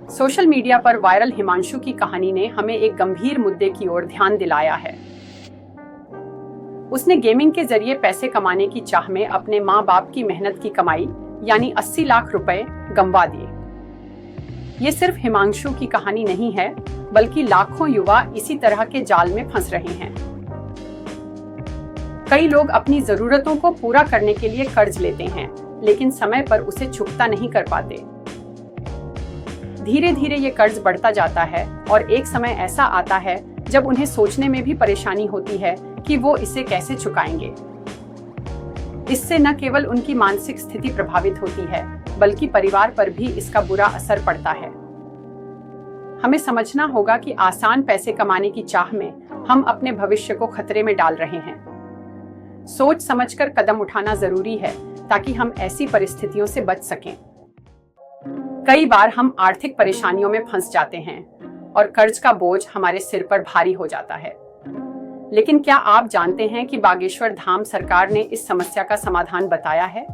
Social media पर viral Himanshu की कहानी ने हमें एक गंभीर मुद्दे की ओर ध्यान दिलाया है। उसने गेमिंग के जरिए पैसे कमाने की चाह में अपने माँ बाप की मेहनत की कमाई यानी 80 लाख रुपए गंवा दिए। ये सिर्फ हिमांशु की कहानी नहीं है, बल्कि लाखों युवा इसी तरह के जाल में फंस रहे हैं। कई लोग अपनी जरूरतों को पूरा करने के लिए कर्ज लेते हैं, लेकिन समय पर उसे चुकता नहीं कर पाते। धीरे धीरे ये कर्ज बढ़ता जाता है और एक समय ऐसा आता है जब उन्हें सोचने में भी परेशानी होती है कि वो इसे कैसे चुकाएंगे। इससे न केवल उनकी मानसिक स्थिति प्रभावित होती है, बल्कि परिवार पर भी इसका बुरा असर पड़ता है। हमें समझना होगा कि आसान पैसे कमाने की चाह में हम अपने भविष्य को खतरे में डाल रहे हैं। सोच समझकर कदम उठाना जरूरी है ताकि हम ऐसी परिस्थितियों से बच सकें। कई बार हम आर्थिक परेशानियों में फंस जाते हैं और कर्ज का बोझ हमारे सिर पर भारी हो जाता है। लेकिन क्या आप जानते हैं कि बागेश्वर धाम सरकार ने इस समस्या का समाधान बताया है?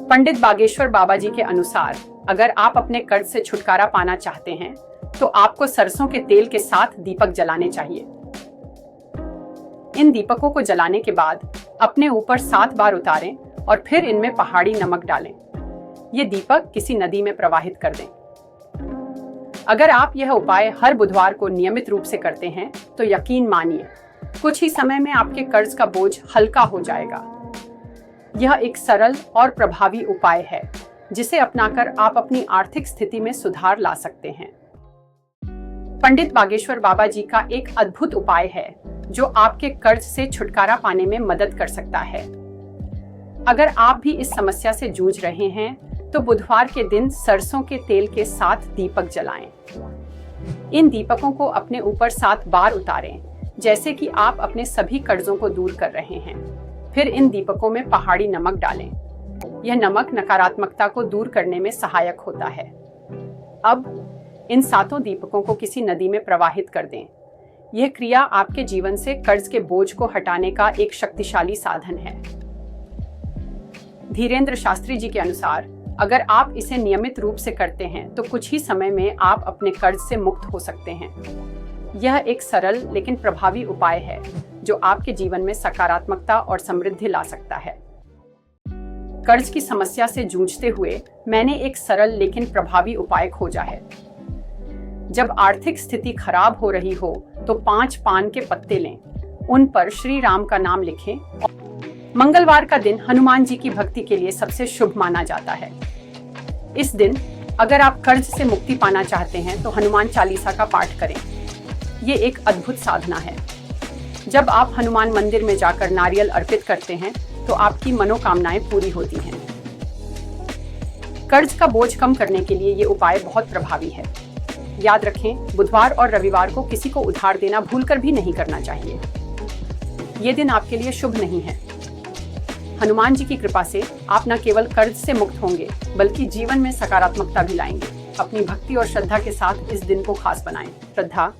पंडित बागेश्वर बाबा जी के अनुसार, अगर आप अपने कर्ज से छुटकारा पाना चाहते हैं, तो आपको सरसों के तेल के साथ दीपक जलाने चाहिए। इन दीपकों को जलाने के बाद अपने ऊपर 7 बार उतारें और फिर इनमें पहाड़ी नमक डालें। ये दीपक किसी नदी में प्रवाहित कर दें। अगर आप यह उपाय हर बुधवार को नियमित रूप से करते हैं, तो यकीन मानिए कुछ ही समय में आपके कर्ज का बोझ हल्का हो जाएगा। यह एक सरल और प्रभावी उपाय है, जिसे अपनाकर आप अपनी आर्थिक स्थिति में सुधार ला सकते हैं। पंडित बागेश्वर बाबा जी का एक अद्भुत उपाय है जो आपके कर्ज से छुटकारा पाने में मदद कर सकता है। अगर आप भी इस समस्या से जूझ रहे हैं, तो बुधवार के दिन सरसों के तेल के साथ दीपक जलाएं। इन दीपकों को अपने ऊपर 7 बार उतारें, जैसे कि आप अपने सभी कर्जों को दूर कर रहे हैं। फिर इन दीपकों में पहाड़ी नमक डालें। यह नमक नकारात्मकता को दूर करने में सहायक होता है। अब इन 7 दीपकों को किसी नदी में प्रवाहित कर दें। यह क्रिया आपके जीवन से कर्ज के बोझ को हटाने का एक शक्तिशाली साधन है। धीरेन्द्र शास्त्री जी के अनुसार, अगर आप इसे नियमित रूप से करते हैं, तो कुछ ही समय में आप अपने कर्ज से मुक्त हो सकते हैं। यह एक सरल लेकिन प्रभावी उपाय है जो आपके जीवन में सकारात्मकता और समृद्धि ला सकता है। कर्ज की समस्या से जूझते हुए मैंने एक सरल लेकिन प्रभावी उपाय खोजा है। जब आर्थिक स्थिति खराब हो रही हो, तो 5 पान के पत्ते लें, उन पर श्री राम का नाम लिखें। मंगलवार का दिन हनुमान जी की भक्ति के लिए सबसे शुभ माना जाता है। इस दिन अगर आप कर्ज से मुक्ति पाना चाहते हैं, तो हनुमान चालीसा का पाठ करें। ये एक अद्भुत साधना है। जब आप हनुमान मंदिर में जाकर नारियल अर्पित करते हैं, तो आपकी मनोकामनाएं पूरी होती हैं। कर्ज का बोझ कम करने के लिए ये उपाय बहुत प्रभावी है। याद रखें, बुधवार और रविवार को किसी को उधार देना भूलकर भी नहीं करना चाहिए। ये दिन आपके लिए शुभ नहीं है। हनुमान जी की कृपा से आप न केवल कर्ज से मुक्त होंगे, बल्कि जीवन में सकारात्मकता भी लाएंगे। अपनी भक्ति और श्रद्धा के साथ इस दिन को खास बनाएं। श्रद्धा।